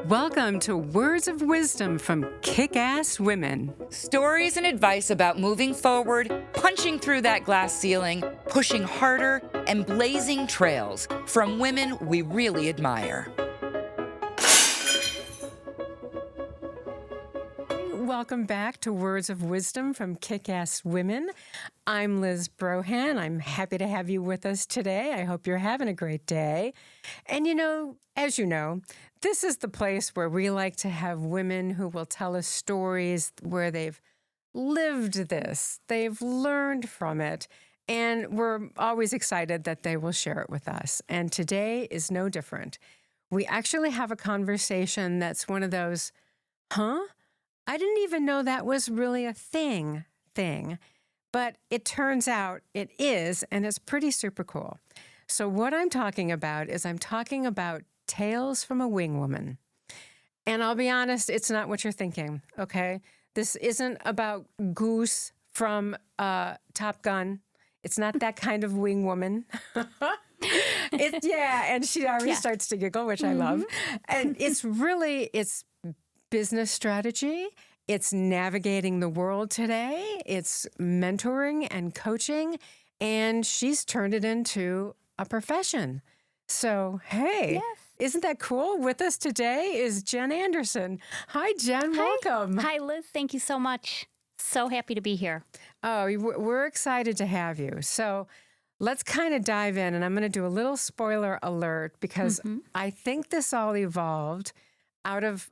Welcome to Words of Wisdom from Kick-Ass Women. Stories and advice about moving forward, punching through that glass ceiling, pushing harder, and blazing trails from women we really admire. Welcome back to Words of Wisdom from Kick-Ass Women. I'm Liz Brohan. I'm happy to have you with us today. I hope you're having a great day. And as you know, this is the place where we like to have women who will tell us stories where they've lived this, they've learned from it, and we're always excited that they will share it with us. And today is no different. We actually have a conversation that's one of those, I didn't even know that was really a thing. But it turns out it is, and it's pretty super cool. So what I'm talking about is Tales from a Wing Woman. And I'll be honest, it's not what you're thinking, okay? This isn't about Goose from Top Gun. It's not that kind of wing woman. And she already starts to giggle, which I love. And it's business strategy. It's navigating the world today. It's mentoring and coaching. And she's turned it into a profession. So, hey, Isn't that cool? With us today is Jen Anderson. Hi, Jen. Welcome. Hi, Liz. Thank you so much. So happy to be here. Oh, we're excited to have you. So let's kind of dive in, and I'm going to do a little spoiler alert because I think this all evolved out of,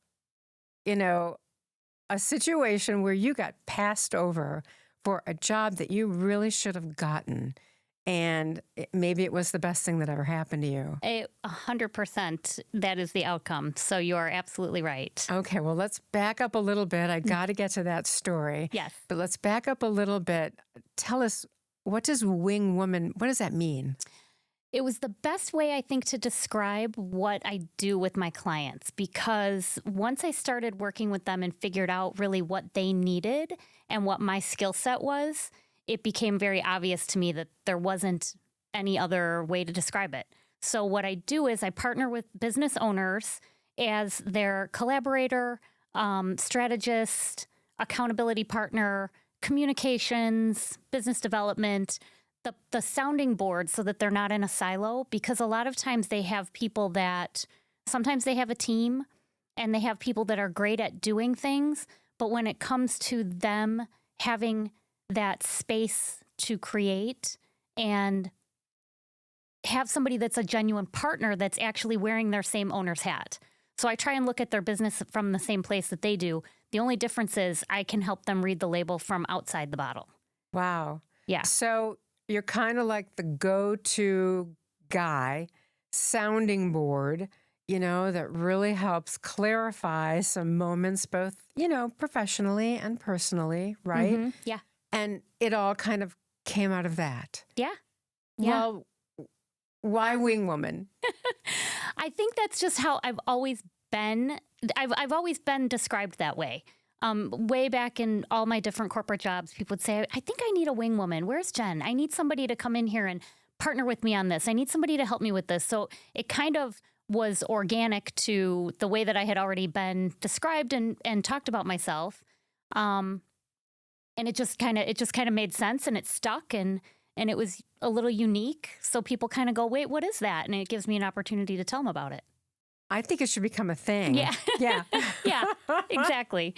a situation where you got passed over for a job that you really should have gotten. And maybe it was the best thing that ever happened to you. 100% that is the outcome. So you are absolutely right. Okay, well, let's back up a little bit. I got to get to that story. Yes. But let's back up a little bit. Tell us, what does wing woman, what does that mean? It was the best way, I think, to describe what I do with my clients, because once I started working with them and figured out really what they needed and what my skill set was, it became very obvious to me that there wasn't any other way to describe it. So what I do is I partner with business owners as their collaborator, strategist, accountability partner, communications, business development, the sounding board so that they're not in a silo, because a lot of times they have people that sometimes they have a team and they have people that are great at doing things. But when it comes to them having that space to create and have somebody that's a genuine partner that's actually wearing their same owner's hat. So I try and look at their business from the same place that they do. The only difference is I can help them read the label from outside the bottle. Wow. Yeah. So you're kind of like the go-to guy, sounding board, that really helps clarify some moments, both, professionally and personally, right? Mm-hmm. Yeah. And it all kind of came out of that. Yeah. Well, why wing woman? I think that's just how I've always been. I've always been described that way. Way back in all my different corporate jobs, people would say, I think I need a wing woman. Where's Jen? I need somebody to come in here and partner with me on this. I need somebody to help me with this. So it kind of was organic to the way that I had already been described and talked about myself. And it just kind of made sense, and it stuck, and it was a little unique. So people kind of go, wait, what is that? And it gives me an opportunity to tell them about it. I think it should become a thing. Yeah. Yeah. Yeah, exactly.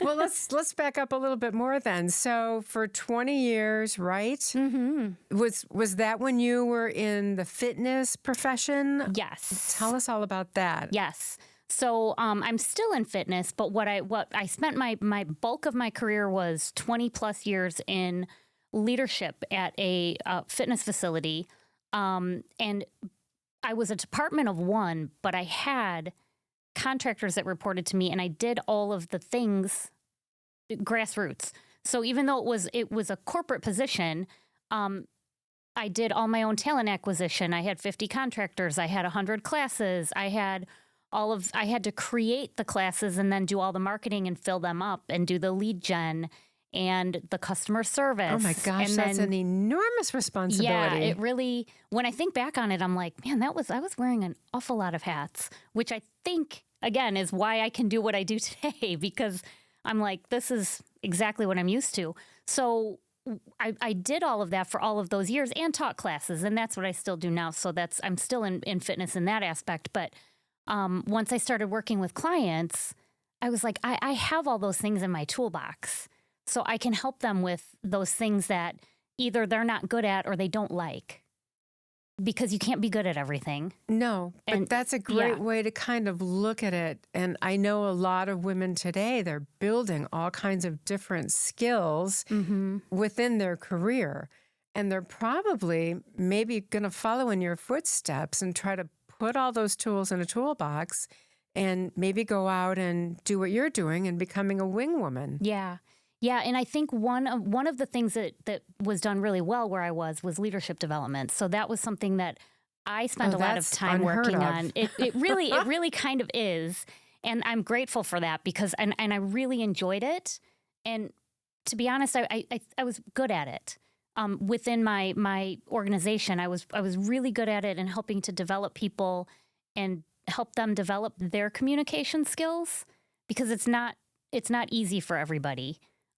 Well, let's back up a little bit more then. So for 20 years, right? Mm-hmm. Was that when you were in the fitness profession? Yes. Tell us all about that. Yes. So I'm still in fitness, but what I spent my bulk of my career was 20 plus years in leadership at a fitness facility. And I was a department of one, but I had contractors that reported to me, and I did all of the things grassroots. So even though it was a corporate position, I did all my own talent acquisition. I had 50 contractors. I had 100 classes. I had to create the classes and then do all the marketing and fill them up and do the lead gen and the customer service. Oh my gosh, that's an enormous responsibility. Yeah, it really, when I think back on it, I'm like, man, I was wearing an awful lot of hats, which I think again, is why I can do what I do today, because I'm like, this is exactly what I'm used to. So I did all of that for all of those years and taught classes, and that's what I still do now. So I'm still in fitness in that aspect. But once I started working with clients, I was like, I have all those things in my toolbox. So I can help them with those things that either they're not good at or they don't like. Because you can't be good at everything. No, but that's a great way to kind of look at it. And I know a lot of women today, they're building all kinds of different skills within their career. And they're probably maybe going to follow in your footsteps and try to put all those tools in a toolbox and maybe go out and do what you're doing and becoming a wing woman. Yeah. Yeah, and I think one of the things that was done really well where I was leadership development. So that was something that I spent a lot of time working on. It really kind of is, and I'm grateful for that because and I really enjoyed it. And to be honest, I was good at it. Within my organization, I was really good at it and helping to develop people and help them develop their communication skills because it's not easy for everybody.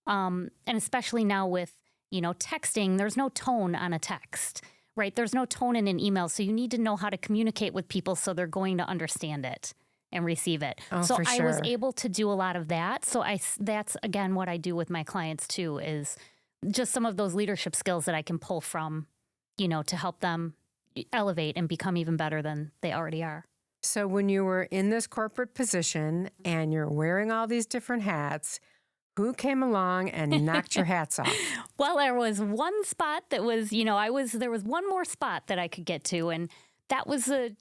And especially now with, texting, there's no tone on a text, right? There's no tone in an email. So you need to know how to communicate with people so they're going to understand it and receive it. Oh, so for I sure. was able to do a lot of that. So that's, again, what I do with my clients too, is just some of those leadership skills that I can pull from, to help them elevate and become even better than they already are. So when you were in this corporate position and you're wearing all these different hats, who came along and knocked your hats off? Well, there was one spot that was, there was one more spot that I could get to. And that was, I'm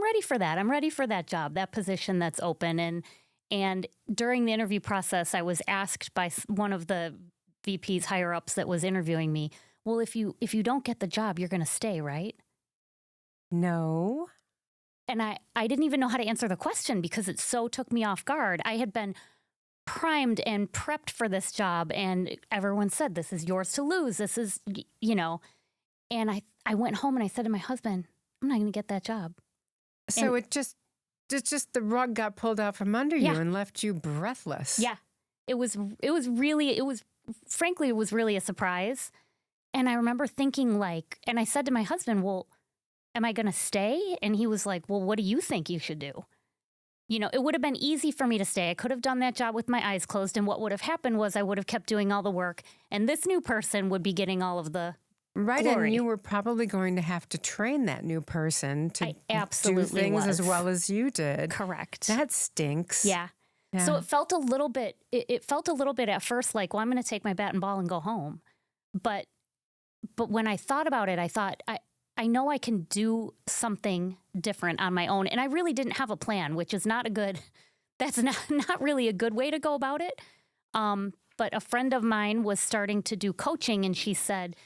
ready for that. I'm ready for that job, that position that's open. And during the interview process, I was asked by one of the VPs higher ups that was interviewing me, well, if you don't get the job, you're going to stay, right? No. And I didn't even know how to answer the question because it so took me off guard. I had been primed and prepped for this job, and everyone said, this is yours to lose. This is, and I went home and I said to my husband, I'm not going to get that job. So it's just the rug got pulled out from under you and left you breathless. Yeah. Frankly, it was really a surprise. And I remember thinking and I said to my husband, well, am I going to stay? And he was like, well, what do you think you should do? It would have been easy for me to stay. I could have done that job with my eyes closed. And what would have happened was I would have kept doing all the work. And this new person would be getting all of the glory. And you were probably going to have to train that new person to do things as well as you did. Correct. That stinks. Yeah. So it felt a little bit, at first like, well, I'm going to take my bat and ball and go home. But when I thought about it, I thought, I know I can do something different on my own. And I really didn't have a plan, which is that's not really a good way to go about it. But a friend of mine was starting to do coaching and she said,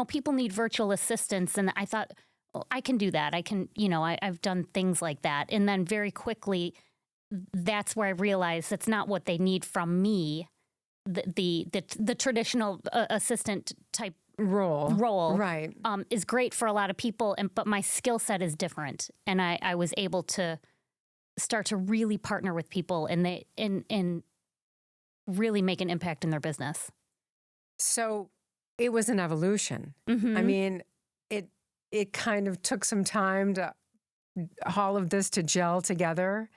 people need virtual assistants. And I thought, well, I can do that. I can, I've done things like that. And then very quickly, that's where I realized that's not what they need from me. The traditional assistant type role right is great for a lot of people, but my skill set is different, and I was able to start to really partner with people and really make an impact in their business. So it was an evolution. I mean, it kind of took some time to all of this to gel together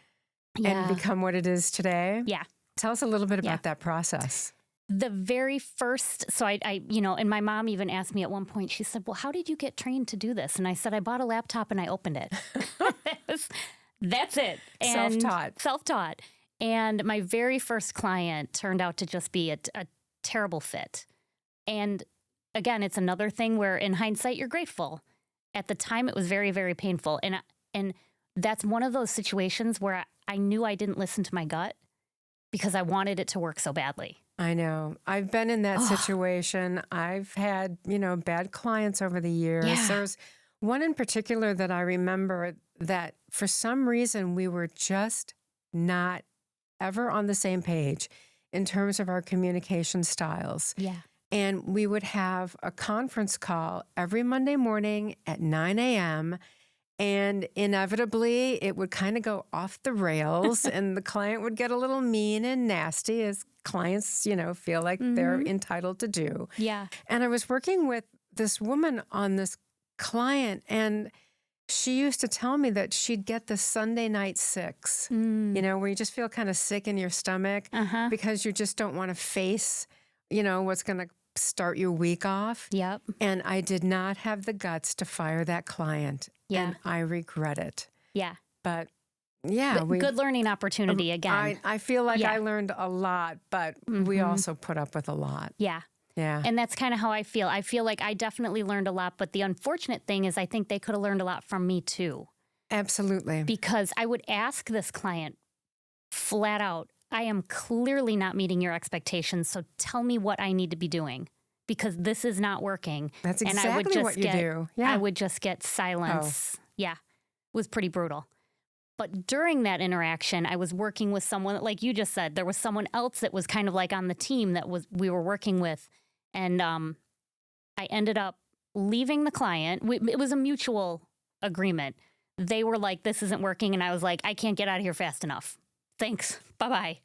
and become what it is today. Yeah. Tell us a little bit about that process. The very first, so I and my mom even asked me at one point, she said, well, how did you get trained to do this? And I said, I bought a laptop and I opened it. That's it. And Self-taught. And my very first client turned out to just be a terrible fit. And again, it's another thing where in hindsight, you're grateful. At the time, it was very, very painful. And that's one of those situations where I knew I didn't listen to my gut because I wanted it to work so badly. I know. I've been in that situation. I've had, bad clients over the years. Yeah. There's one in particular that I remember that for some reason we were just not ever on the same page in terms of our communication styles. Yeah. And we would have a conference call every Monday morning at 9 a.m. And inevitably, it would kind of go off the rails and the client would get a little mean and nasty, as clients, feel like they're entitled to do. Yeah. And I was working with this woman on this client, and she used to tell me that she'd get the Sunday night sicks, where you just feel kind of sick in your stomach because you just don't want to face, what's going to start your week off. Yep. And I did not have the guts to fire that client. Yeah. And I regret it. Yeah. But yeah. Good learning opportunity again. I feel like I learned a lot, but we also put up with a lot. Yeah. Yeah. And that's kind of how I feel. I feel like I definitely learned a lot, but the unfortunate thing is I think they could have learned a lot from me too. Absolutely. Because I would ask this client flat out, I am clearly not meeting your expectations, so tell me what I need to be doing, because this is not working. That's exactly and I would just what you do. Yeah. I would just get silence. Oh. Yeah. It was pretty brutal. But during that interaction, I was working with someone, like you just said, there was someone else that was kind of like on the team that we were working with. And I ended up leaving the client. It was a mutual agreement. They were like, this isn't working. And I was like, I can't get out of here fast enough. Thanks. Bye-bye.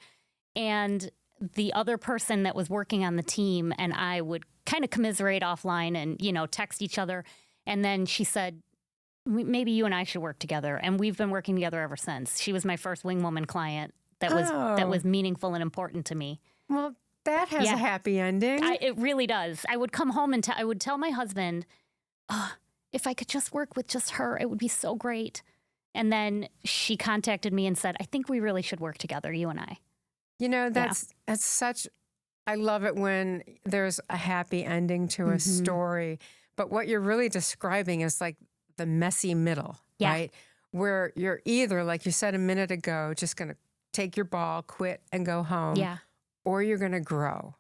And the other person that was working on the team and I would kind of commiserate offline and, text each other. And then she said, maybe you and I should work together. And we've been working together ever since. She was my first wing woman client that was meaningful and important to me. Well, that has a happy ending. It really does. I would come home and I would tell my husband, if I could just work with just her, it would be so great. And then she contacted me and said, I think we really should work together, you and I. That's such, I love it when there's a happy ending to a story. But what you're really describing is like the messy middle, right? Where you're either, like you said a minute ago, just going to take your ball, quit, and go home. Yeah. Or you're going to grow.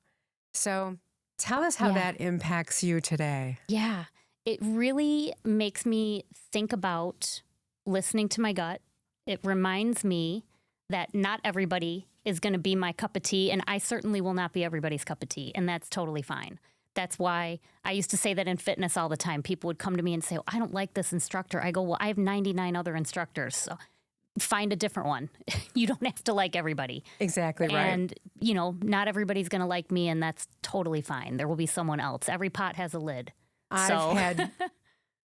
So tell us how that impacts you today. Yeah. It really makes me think about listening to my gut. It reminds me that not everybody is going to be my cup of tea, and I certainly will not be everybody's cup of tea, and that's totally fine. That's why I used to say that in fitness all the time. People would come to me and say, I don't like this instructor. I go, well, I have 99 other instructors, so find a different one. You don't have to like everybody. Exactly right. And, not everybody's going to like me, and that's totally fine. There will be someone else. Every pot has a lid. I've had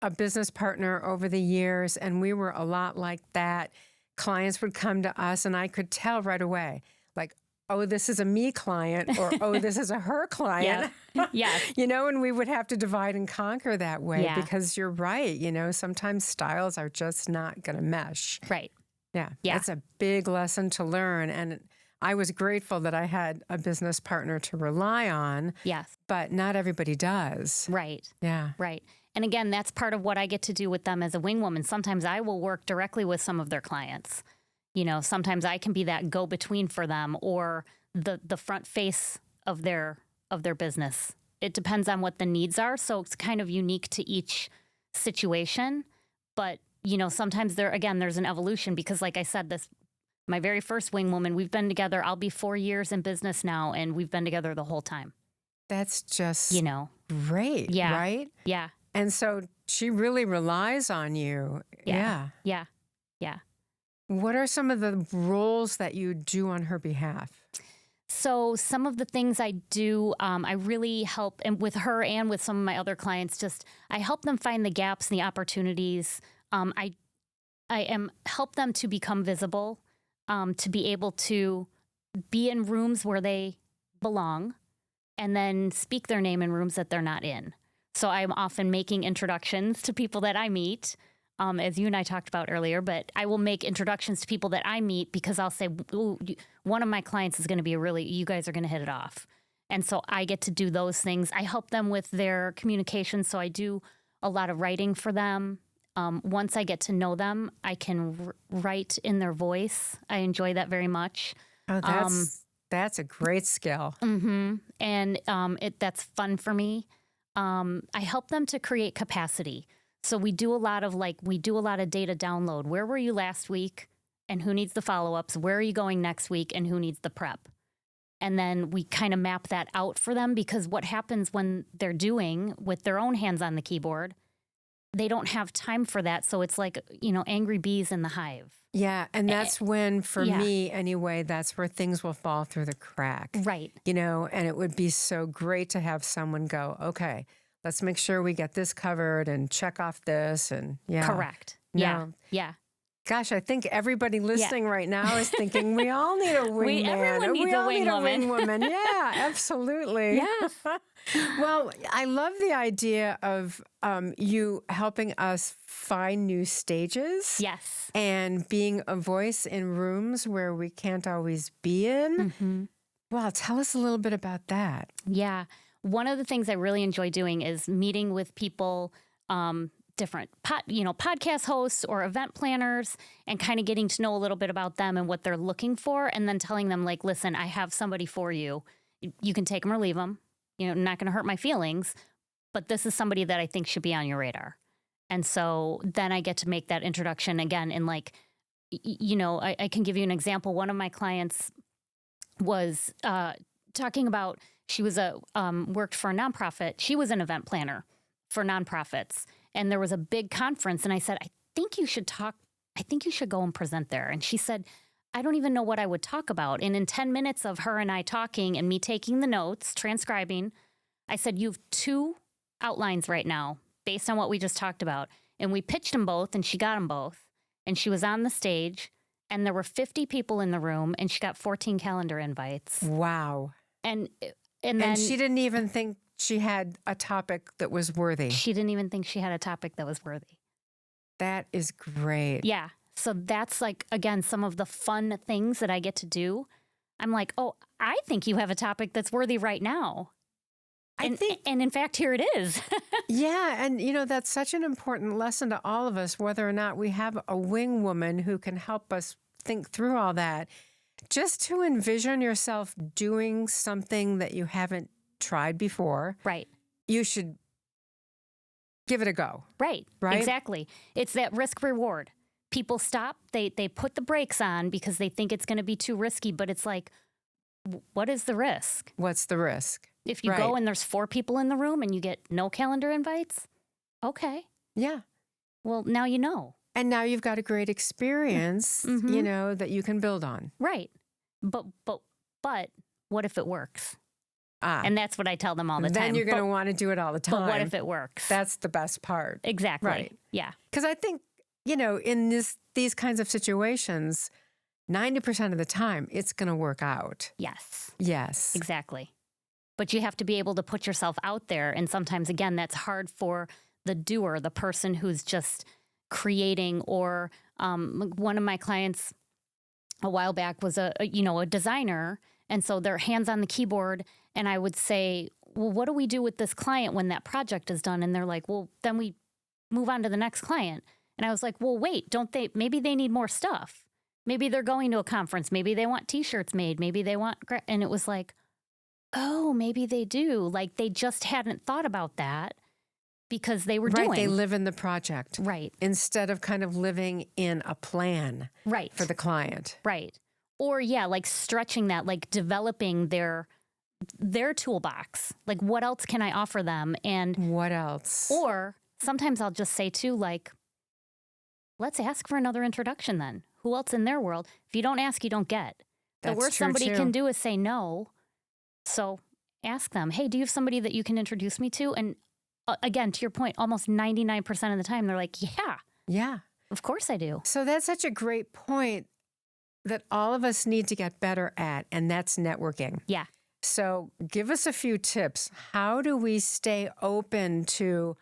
a business partner over the years, and we were a lot like that. Clients would come to us, and I could tell right away, like, oh, this is a me client, or, oh, this is a her client. Yeah. And we would have to divide and conquer that way because you're right. Sometimes styles are just not going to mesh. Right. Yeah. Yeah. That's a big lesson to learn. And I was grateful that I had a business partner to rely on. Yes. But not everybody does. Right. Yeah. Right. And again, that's part of what I get to do with them as a wing woman. Sometimes I will work directly with some of their clients. Sometimes I can be that go-between for them, or the front face of their business. It depends on what the needs are. So it's kind of unique to each situation. But, sometimes there's an evolution because, like I said, my very first wing woman, we've been together. I'll be 4 years in business now, and we've been together the whole time. That's just great, yeah, right? Yeah. And so she really relies on you. Yeah. What are some of the roles that you do on her behalf? So some of the things I do, I really help, and with her and with some of my other clients, I help them find the gaps and the opportunities. I help them to become visible, to be able to be in rooms where they belong, and then speak their name in rooms that they're not in. So I'm often making introductions to people that I meet, as you and I talked about earlier, but I will make introductions to people that I meet because I'll say, ooh, one of my clients is going to be you guys are going to hit it off. And so I get to do those things. I help them with their communication. So I do a lot of writing for them. Once I get to know them, I can write in their voice. I enjoy that very much. Oh, that's a great skill. Mm-hmm. And that's fun for me. I help them to create capacity. So we do a lot of data download. Where were you last week and who needs the follow-ups? Where are you going next week and who needs the prep? And then we kind of map that out for them, because what happens when they're doing with their own hands on the keyboard, they don't have time for that. So it's like, angry bees in the hive. Yeah. And that's when, for yeah. me anyway, that's where things will fall through the crack. Right. And it would be so great to have someone go, okay, let's make sure we get this covered and check off this. And yeah. Correct. No. Yeah. Gosh, I think everybody listening right now is thinking we all need a wingman. Everyone needs a wing woman. Wing woman. Yeah, absolutely. Yes. Well, I love the idea of you helping us find new stages. Yes. And being a voice in rooms where we can't always be in. Mm-hmm. Well, tell us a little bit about that. Yeah. One of the things I really enjoy doing is meeting with people, different podcast hosts or event planners, and kind of getting to know a little bit about them and what they're looking for, and then telling them, like, listen, I have somebody for you. You can take them or leave them. Not going to hurt my feelings, but this is somebody that I think should be on your radar. And so then I get to make that introduction again. And like, I can give you an example. One of my clients was talking about, she was worked for a nonprofit. She was an event planner for nonprofits. And there was a big conference. And I said, I think you should go and present there. And she said, I don't even know what I would talk about. And in 10 minutes of her and I talking and me taking the notes, transcribing, I said, you have 2 outlines right now based on what we just talked about. And we pitched them both, and she got them both. And she was on the stage, and there were 50 people in the room, and she got 14 calendar invites. Wow. And then she didn't even think she had a topic that was worthy. She didn't even think she had a topic that was worthy. That is great. Yeah. So that's like, again, some of the fun things that I get to do. I'm like, oh, I think you have a topic that's worthy right now. And in fact, here it is. Yeah. And, that's such an important lesson to all of us, whether or not we have a wing woman who can help us think through all that. Just to envision yourself doing something that you haven't tried before. Right. You should give it a go. Right. Exactly. It's that risk reward. People stop, they put the brakes on because they think it's going to be too risky, but it's like, what is the risk? What's the risk? If you go and there's 4 people in the room and you get no calendar invites, okay. Yeah. Well, now you know. And now you've got a great experience, Mm-hmm. that you can build on. Right. But what if it works? Ah. And that's what I tell them all the time. Then you're going to want to do it all the time. But what if it works? That's the best part. Exactly. Right. Yeah. Because I think, in these kinds of situations, 90% of the time, it's going to work out. Yes. Yes. Exactly. But you have to be able to put yourself out there. And sometimes, again, that's hard for the doer, the person who's just creating. Or one of my clients a while back was a designer. And so they're hands on the keyboard. And I would say, well, what do we do with this client when that project is done? And they're like, well, then we move on to the next client. And I was like, well, wait, maybe they need more stuff. Maybe they're going to a conference. Maybe they want t-shirts made. Maybe they want, and it was like, oh, maybe they do. Like they just hadn't thought about that because they were doing. Right, they live in the project. Right. Instead of kind of living in a plan. Right. For the client. Right. Or like stretching that, like developing their toolbox. Like what else can I offer them? And what else? Or sometimes I'll just say too, like, let's ask for another introduction then. Who else in their world? If you don't ask, you don't get. The worst somebody can do is say no. So ask them, hey, do you have somebody that you can introduce me to? And again, to your point, almost 99% of the time, they're like, yeah. Yeah. Of course I do. So that's such a great point that all of us need to get better at, and that's networking. Yeah. So give us a few tips. How do we stay open to,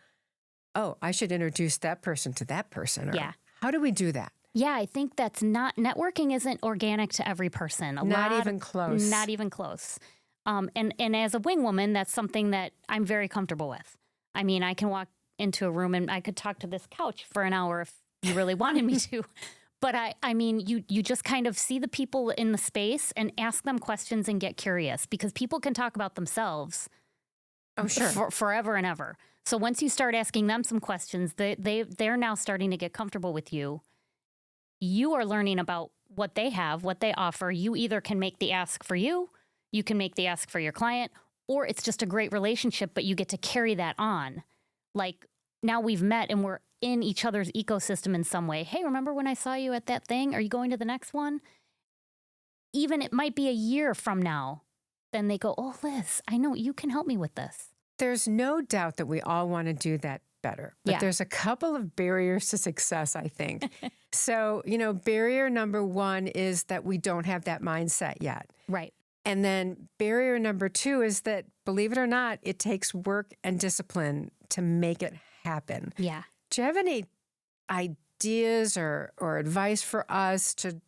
oh, I should introduce that person to that person? Or yeah. How do we do that? Yeah, I think networking isn't organic to every person. Not even close. Not even close. And as a wing woman, that's something that I'm very comfortable with. I mean, I can walk into a room and I could talk to this couch for an hour if you really wanted me to. But I mean, you just kind of see the people in the space and ask them questions and get curious because people can talk about themselves forever and ever. So once you start asking them some questions, they're now starting to get comfortable with you. You are learning about what they have, what they offer. You either can make the ask for you can make the ask for your client, or it's just a great relationship, but you get to carry that on. Like now we've met and we're in each other's ecosystem in some way. Hey, remember when I saw you at that thing? Are you going to the next one? Even it might be a year from now. Then they go, oh, Liz, I know you can help me with this. There's no doubt that we all want to do that better. But Yeah. there's a couple of barriers to success, I think. So, barrier number one is that we don't have that mindset yet. Right. And then barrier number two is that, believe it or not, it takes work and discipline to make it happen. Yeah. Do you have any ideas or advice for us to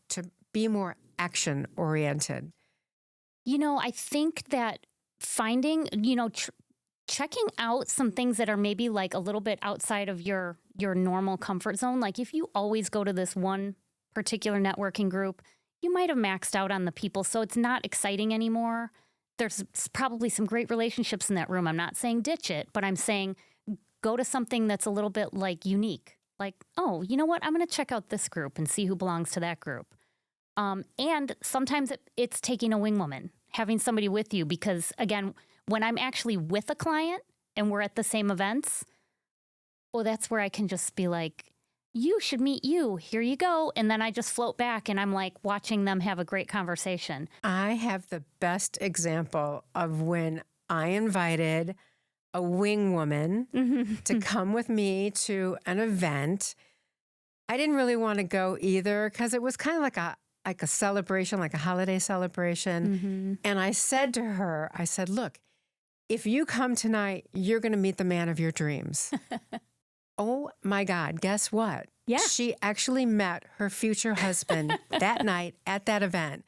be more action oriented? I think that finding, checking out some things that are maybe like a little bit outside of your normal comfort zone. Like if you always go to this one particular networking group, you might have maxed out on the people, so it's not exciting anymore. There's probably some great relationships in that room. I'm not saying ditch it, but I'm saying go to something that's a little bit like unique. Like, oh, you know what? I'm going to check out this group and see who belongs to that group. And sometimes it's taking a wing woman, having somebody with you, because again, when I'm actually with a client and we're at the same events, that's where I can just be like, you should meet you. Here you go. And then I just float back and I'm like watching them have a great conversation. I have the best example of when I invited a wing woman to come with me to an event. I didn't really want to go either because it was kind of like a celebration, like a holiday celebration. And I said to her, look, if you come tonight, you're going to meet the man of your dreams. Oh my God, guess what? Yeah. She actually met her future husband that night at that event.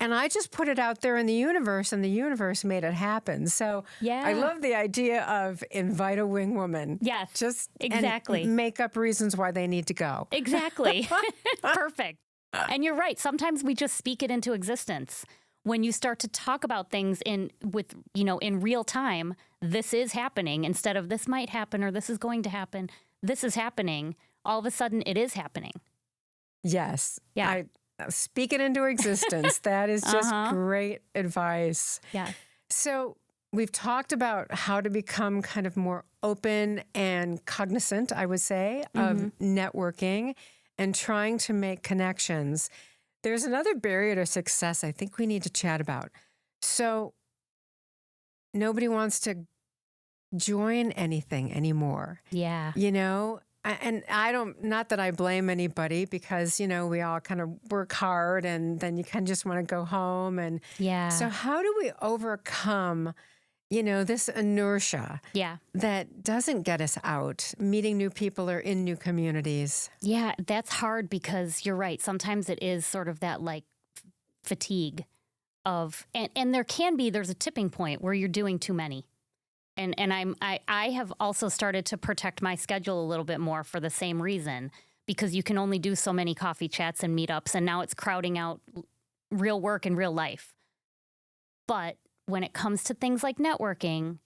And I just put it out there in the universe, and the universe made it happen. So Yeah. I love the idea of invite a wing woman. Yes, Just exactly. And make up reasons why they need to go. Exactly. Perfect. And you're right. Sometimes we just speak it into existence. When you start to talk about things in real time, this is happening instead of this might happen or this is going to happen. This is happening. All of a sudden, it is happening. Yes. Yeah. I speak it into existence. That is just great advice. Yeah. So we've talked about how to become kind of more open and cognizant, I would say, of networking and trying to make connections. There's another barrier to success I think we need to chat about. So nobody wants to join anything anymore. Yeah. And not that I blame anybody because, we all kind of work hard and then you kind of just want to go home. And Yeah. so how do we overcome, this inertia that doesn't get us out, meeting new people or in new communities? Yeah, that's hard because you're right. Sometimes it is sort of that like fatigue of, and there's a tipping point where you're doing too many. And I have also started to protect my schedule a little bit more for the same reason, because you can only do so many coffee chats and meetups, and now it's crowding out real work and real life. But when it comes to things like networking,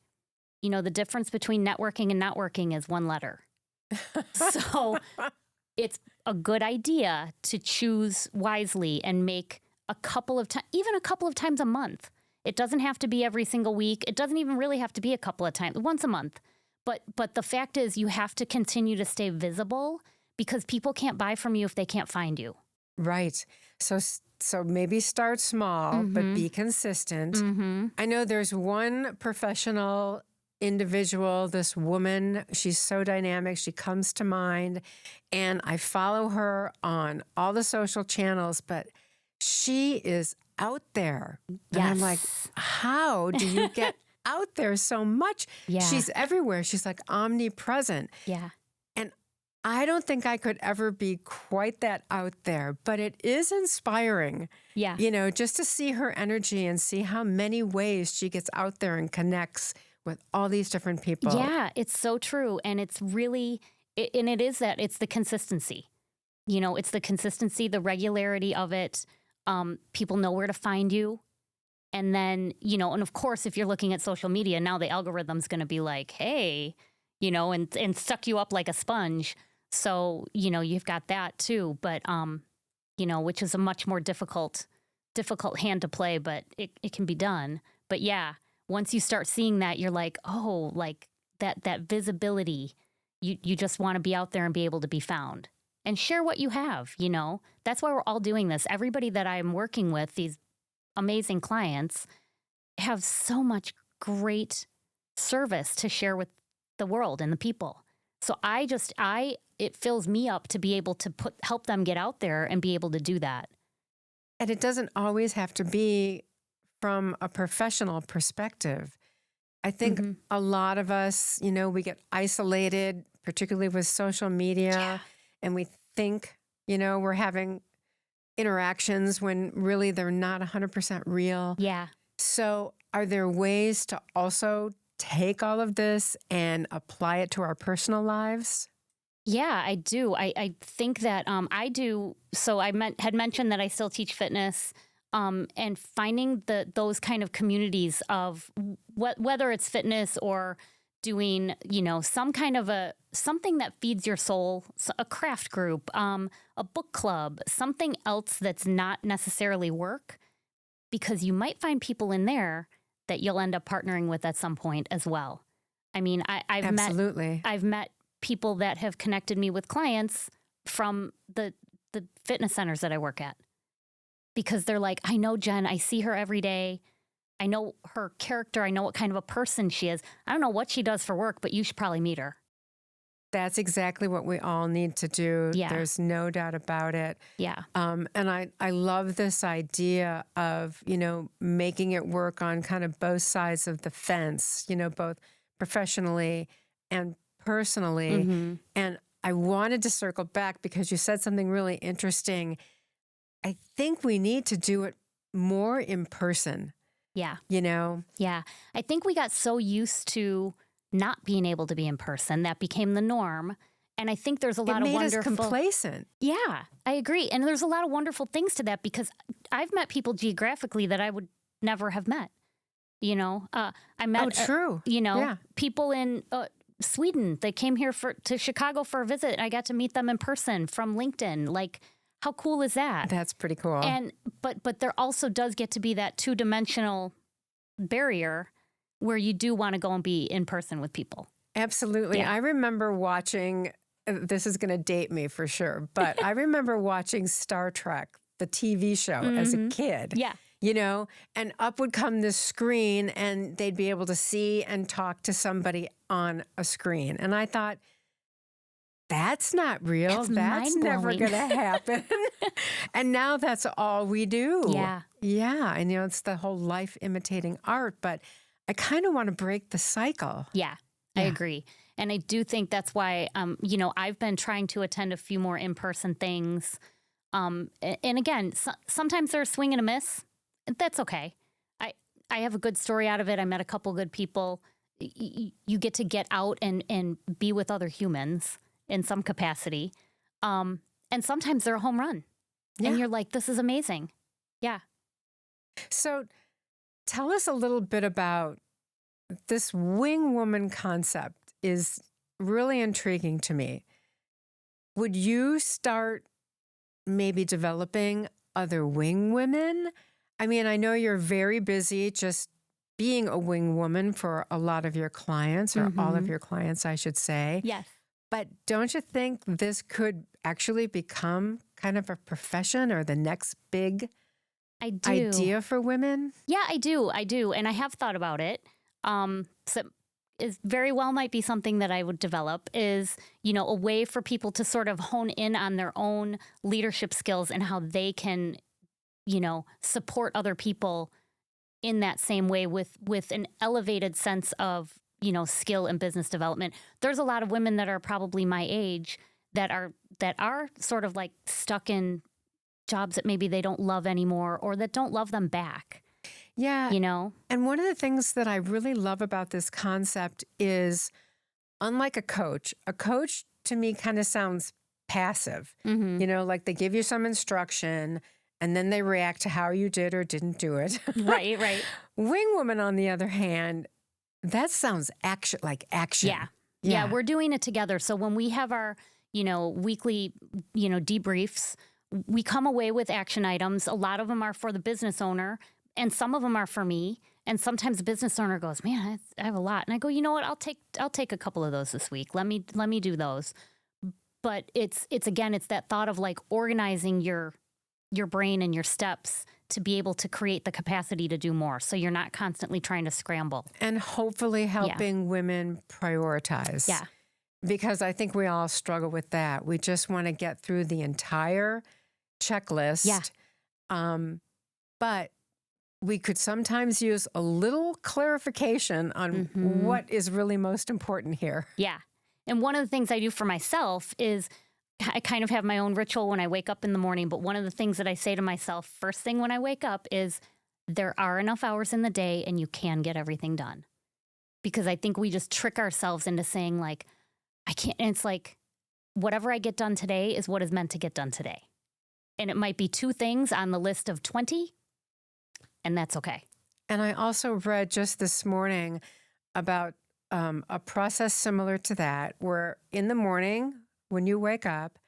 the difference between networking and not working is one letter. So it's a good idea to choose wisely and make even a couple of times a month. It doesn't have to be every single week. It doesn't even really have to be a couple of times, once a month. But the fact is you have to continue to stay visible because people can't buy from you if they can't find you. Right. So maybe start small, but be consistent. I know there's one professional individual, this woman, she's so dynamic, she comes to mind, and I follow her on all the social channels, but she is out there. Yes. And I'm like, how do you get out there so much? Yeah. She's everywhere. She's like omnipresent. Yeah. And I don't think I could ever be quite that out there, but it is inspiring. Yeah. Just to see her energy and see how many ways she gets out there and connects with all these different people. Yeah, it's so true. And it's really, it's the consistency. It's the consistency, the regularity of it. People know where to find you. And then, and of course, if you're looking at social media, now the algorithm's going to be like, hey, and suck you up like a sponge. So, you've got that too. But, which is a much more difficult hand to play, but it can be done. But yeah, once you start seeing that, you're like, oh, like that visibility You just want to be out there and be able to be found and share what you have, you know? That's why we're all doing this. Everybody that I'm working with, these amazing clients, have so much great service to share with the world and the people. So it fills me up to be able to help them get out there and be able to do that. And it doesn't always have to be from a professional perspective. I think a lot of us, you know, we get isolated, particularly with social media, and we think, you know, we're having interactions when really they're not 100% real. Yeah. So are there ways to also take all of this and apply it to our personal lives? Yeah, I do. I think that I do. So I had mentioned that I still teach fitness, and finding those kind of communities of whether it's fitness or doing, you know, some kind of something that feeds your soul, a craft group, a book club, something else that's not necessarily work, because you might find people in there that you'll end up partnering with at some point as well. I mean, I've met people that have connected me with clients from the fitness centers that I work at, because they're like, I know Jen, I see her every day. I know her character. I know what kind of a person she is. I don't know what she does for work, but you should probably meet her. That's exactly what we all need to do. Yeah. There's no doubt about it. Yeah. And I love this idea of, you know, making it work on kind of both sides of the fence, you know, both professionally and personally. And I wanted to circle back because you said something really interesting. I think we need to do it more in person. Yeah. You know? Yeah. I think we got so used to not being able to be in person that became the norm. And I think there's a lot of wonderful... It made us complacent. Yeah, I agree. And there's a lot of wonderful things to that, because I've met people geographically that I would never have met. You know, I met, true. You know, people in Sweden. They came here to Chicago for a visit. I got to meet them in person from LinkedIn. Like, how cool is that? That's pretty cool. And but there also does get to be that 2-dimensional barrier where you do want to go and be in person with people. Absolutely. Yeah. I remember watching, this is going to date me for sure, but I remember watching Star Trek, the TV show, as a kid. Yeah. You know, and up would come this screen and they'd be able to see and talk to somebody on a screen. And I thought, that's not real. That's never going to happen. And now that's all we do. Yeah. Yeah. And, you know, it's the whole life imitating art. But I kind of want to break the cycle. Yeah, I agree. And I do think that's why, you know, I've been trying to attend a few more in-person things. And again, sometimes there's a swing and a miss. That's okay. I have a good story out of it. I met a couple good people. You get to get out and be with other humans in some capacity. And sometimes they're a home run. Yeah. And you're like, this is amazing. Yeah. So tell us a little bit about this wing woman concept. Is really intriguing to me. Would you start maybe developing other wing women? I mean, I know you're very busy just being a wing woman for a lot of your clients, or all of your clients, I should say. Yes. But don't you think this could actually become kind of a profession or the next big idea for women? Yeah, I do. And I have thought about it. So it very well might be something that I would develop, is, you know, a way for people to sort of hone in on their own leadership skills and how they can, you know, support other people in that same way with an elevated sense of, you know, skill and business development. There's a lot of women that are probably my age that are sort of like stuck in jobs that maybe they don't love anymore, or that don't love them back. Yeah. You know? And one of the things that I really love about this concept is, unlike a coach to me kind of sounds passive. You know, like they give you some instruction and then they react to how you did or didn't do it. Right. Wing woman, on the other hand, that sounds action. Yeah, we're doing it together. So when we have our, you know, weekly, you know, debriefs, we come away with action items. A lot of them are for the business owner, And some of them are for me. And sometimes the business owner goes, man, I have a lot. And I go, you know what? I'll take a couple of those this week. Let me do those. But it's that thought of like organizing your brain and your steps to be able to create the capacity to do more. So you're not constantly trying to scramble. And hopefully helping women prioritize. Yeah. Because I think we all struggle with that. We just want to get through the entire checklist. Yeah. But we could sometimes use a little clarification on what is really most important here. Yeah. And one of the things I do for myself is I kind of have my own ritual when I wake up in the morning. But one of the things that I say to myself first thing when I wake up is there are enough hours in the day and you can get everything done. Because I think we just trick ourselves into saying like, I can't. And it's like, whatever I get done today is what is meant to get done today. And it might be 2 things on the list of 20. And that's okay. And I also read just this morning about a process similar to that, where in the morning, when you wake up,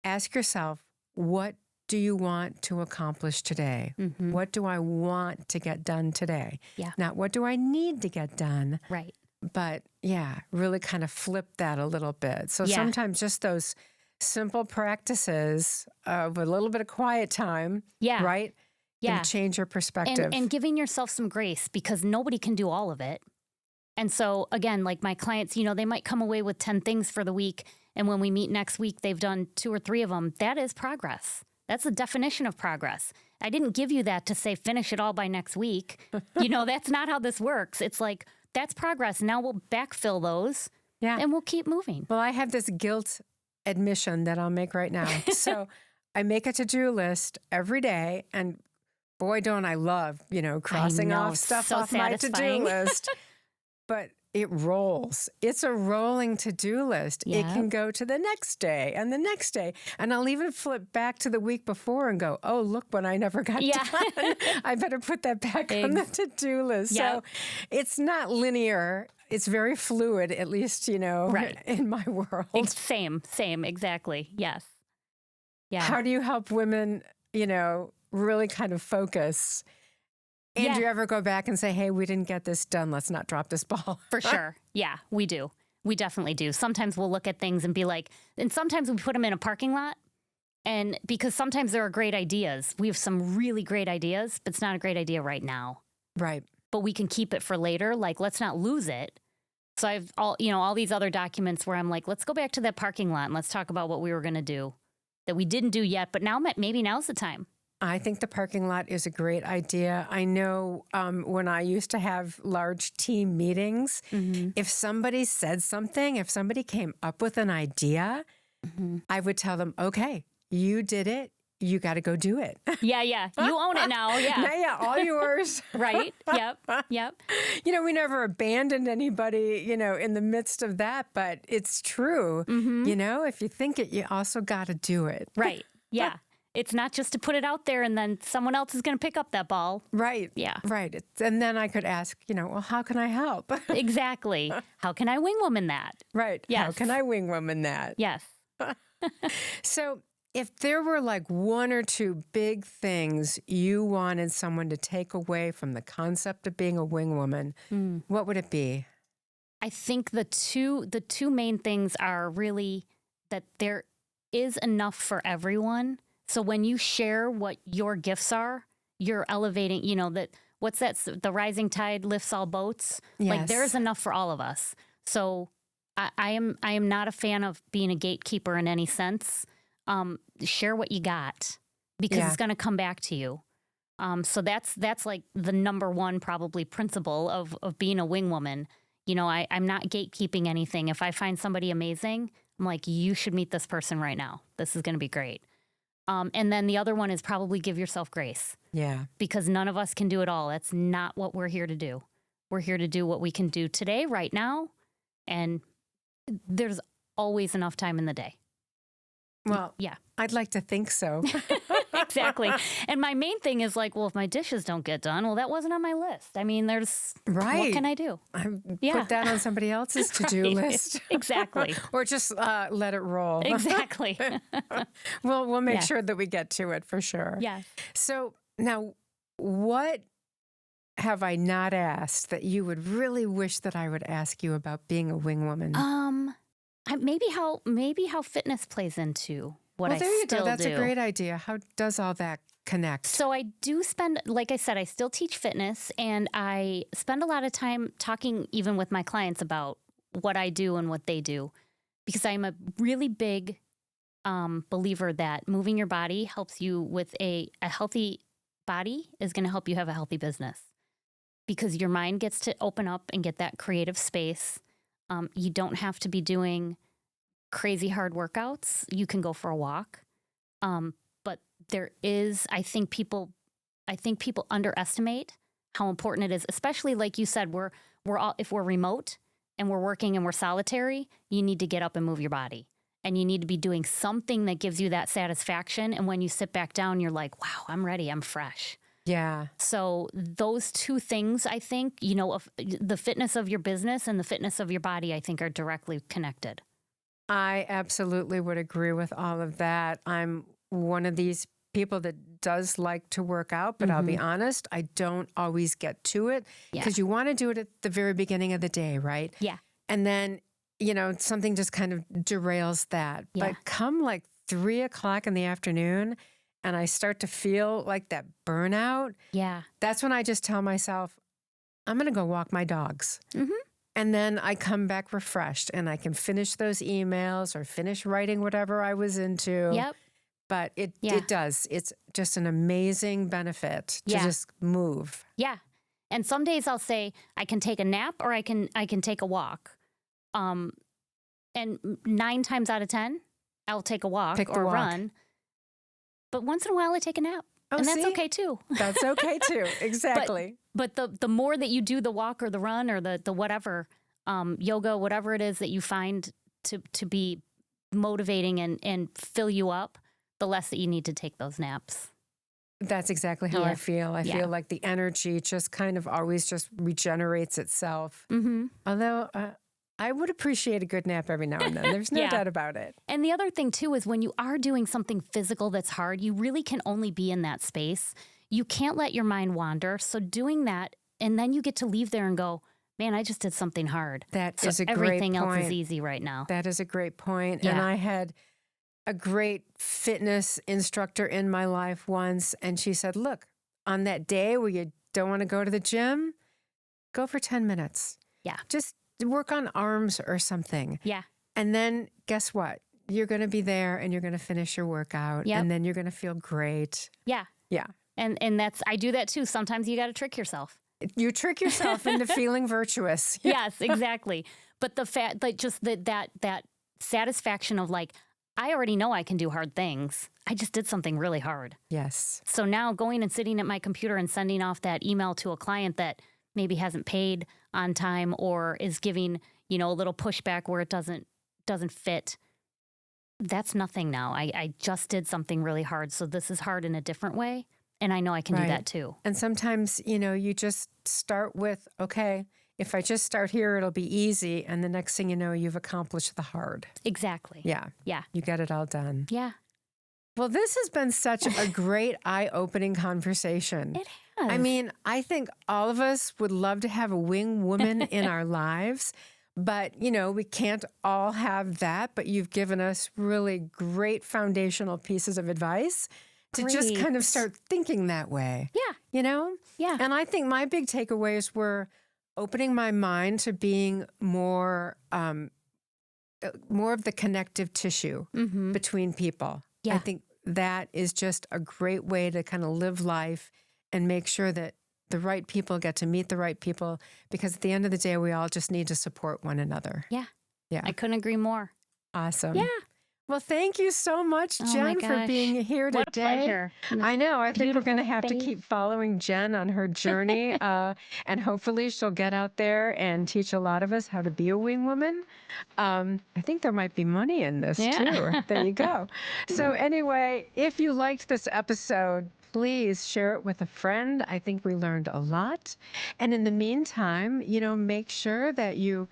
ask yourself, what do you want to accomplish today? What do I want to get done today? Yeah. Not what do I need to get done? Right. But yeah, really kind of flip that a little bit. So sometimes just those simple practices of a little bit of quiet time, right? Yeah. Can change your perspective. And giving yourself some grace because nobody can do all of it. And so again, like my clients, they might come away with 10 things for the week. And when we meet next week, they've done 2 or 3 of them. That is progress. That's the definition of progress. I didn't give you that to say, finish it all by next week. That's not how this works. It's like, that's progress. Now we'll backfill those and we'll keep moving. Well, I have this guilt admission that I'll make right now. So I make a to-do list every day, and boy, don't I love, crossing off stuff so off satisfying. my to-do list. But it rolls. It's a rolling to-do list. Yep. It can go to the next day and the next day. And I'll even flip back to the week before and go, oh, look what I never got done. I better put that back on the to-do list. Yep. So it's not linear. It's very fluid, at least, right. in my world. Same, exactly. Yes. Yeah. How do you help women, really kind of focus? And do you ever go back and say, hey, we didn't get this done. Let's not drop this ball. For sure. Yeah, we do. We definitely do. Sometimes we'll look at things and be like, and sometimes we put them in a parking lot. And because sometimes there are great ideas. We have some really great ideas, but it's not a great idea right now. Right. But we can keep it for later. Like, let's not lose it. So I've all these other documents where I'm like, let's go back to that parking lot and let's talk about what we were going to do that we didn't do yet. But now maybe now's the time. I think the parking lot is a great idea. I know when I used to have large team meetings, if somebody said something, if somebody came up with an idea, I would tell them, okay, you did it. You got to go do it. Yeah. You own it now. Yeah. Yeah, all yours. Right. Yep. We never abandoned anybody, in the midst of that, but it's true. If you think it, you also got to do it. Right. Yeah. It's not just to put it out there and then someone else is going to pick up that ball. Right. Yeah. Right. And then I could ask, well, how can I help? Exactly. How can I wing woman that? Right. Yes. How can I wing woman that? Yes. So if there were like 1 or 2 big things you wanted someone to take away from the concept of being a wing woman, what would it be? I think the two main things are really that there is enough for everyone. So when you share what your gifts are, you're elevating, the rising tide lifts all boats. Yes. Like there's enough for all of us. So I am not a fan of being a gatekeeper in any sense. Share what you got because it's going to come back to you. So that's like the number one probably principle of being a wing woman. I'm not gatekeeping anything. If I find somebody amazing, I'm like, you should meet this person right now. This is going to be great. And then the other one is probably give yourself grace. Yeah. Because none of us can do it all. That's not what we're here to do. We're here to do what we can do today, right now. And there's always enough time in the day. Well, yeah, I'd like to think so. Exactly. And my main thing is like, well, if my dishes don't get done, well, that wasn't on my list. I mean, what can I do? Put that on somebody else's to-do list. Exactly. Or just let it roll. Exactly. We'll make sure that we get to it for sure. Yes. So now what have I not asked that you would really wish that I would ask you about being a wing woman? Maybe how fitness plays into what Well, I there you still go. That's do. a great idea. How does all that connect? So I do spend, like I said, I still teach fitness, and I spend a lot of time talking even with my clients about what I do and what they do, because I'm a really big believer that moving your body helps you with a healthy body is going to help you have a healthy business, because your mind gets to open up and get that creative space. You don't have to be doing crazy hard workouts. You can go for a walk. But there is, I think people underestimate how important it is, especially like you said, we're all, if we're remote and we're working and we're solitary, you need to get up and move your body. And you need to be doing something that gives you that satisfaction. And when you sit back down, you're like, wow, I'm ready. I'm fresh. Yeah. So those two things, I think, of the fitness of your business and the fitness of your body, I think are directly connected. I absolutely would agree with all of that. I'm one of these people that does like to work out, but I'll be honest, I don't always get to it because you want to do it at the very beginning of the day, right? Yeah. And then, something just kind of derails that. Yeah. But come like 3 o'clock in the afternoon and I start to feel like that burnout, that's when I just tell myself, I'm going to go walk my dogs. And then I come back refreshed and I can finish those emails or finish writing whatever I was into. Yep. But it does. It's just an amazing benefit to just move. Yeah. And some days I'll say I can take a nap or I can take a walk. And 9 times out of 10, I'll take a walk or run. But once in a while I take a nap. Oh, and that's see? okay too. That's okay too. Exactly. But the more that you do the walk or the run or the whatever, yoga, whatever it is that you find to be motivating and fill you up, the less that you need to take those naps. That's exactly how I feel. I feel like the energy just kind of always just regenerates itself. Although I would appreciate a good nap every now and then. There's no doubt about it. And the other thing too is when you are doing something physical that's hard, you really can only be in that space. You can't let your mind wander. So doing that, and then you get to leave there and go, man, I just did something hard. That is a great point. Everything else is easy right now. That is a great point. And I had a great fitness instructor in my life once, and she said, look, on that day where you don't want to go to the gym, go for 10 minutes. Yeah. Just work on arms or something. Yeah. And then guess what? You're going to be there and you're going to finish your workout and then you're going to feel great. Yeah. Yeah. And I do that too. Sometimes you got to trick yourself. You trick yourself into feeling virtuous. Yes, exactly. But the fact, like, just that satisfaction of like, I already know I can do hard things. I just did something really hard. Yes. So now going and sitting at my computer and sending off that email to a client that maybe hasn't paid on time or is giving, a little pushback where it doesn't fit. That's nothing now. I just did something really hard. So this is hard in a different way. And I know I can do that too. And sometimes, you just start with, okay, if I just start here, it'll be easy. And the next thing you know, you've accomplished the hard. Exactly. Yeah. Yeah. You get it all done. Yeah. Well, this has been such a great eye-opening conversation. It has. I mean, I think all of us would love to have a wing woman in our lives, but, we can't all have that. But you've given us really great foundational pieces of advice to just kind of start thinking that way. Yeah. Yeah. And I think my big takeaways were opening my mind to being more of the connective tissue between people. Yeah. I think that is just a great way to kind of live life and make sure that the right people get to meet the right people, because at the end of the day, we all just need to support one another. Yeah. Yeah. I couldn't agree more. Awesome. Yeah. Well, thank you so much, Jen, for being here today. What a pleasure. I know. I think we're going to have to keep following Jen on her journey, and hopefully she'll get out there and teach a lot of us how to be a wing woman. I think there might be money in this, too. There you go. So anyway, if you liked this episode, please share it with a friend. I think we learned a lot. And in the meantime, make sure that you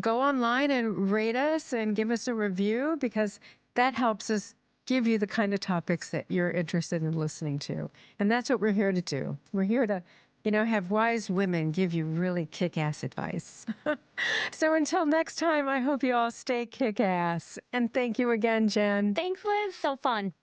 go online and rate us and give us a review, because that helps us give you the kind of topics that you're interested in listening to. And that's what we're here to do. We're here to, have wise women give you really kick-ass advice. So until next time, I hope you all stay kick-ass. And thank you again, Jen. Thanks, Liz. So fun.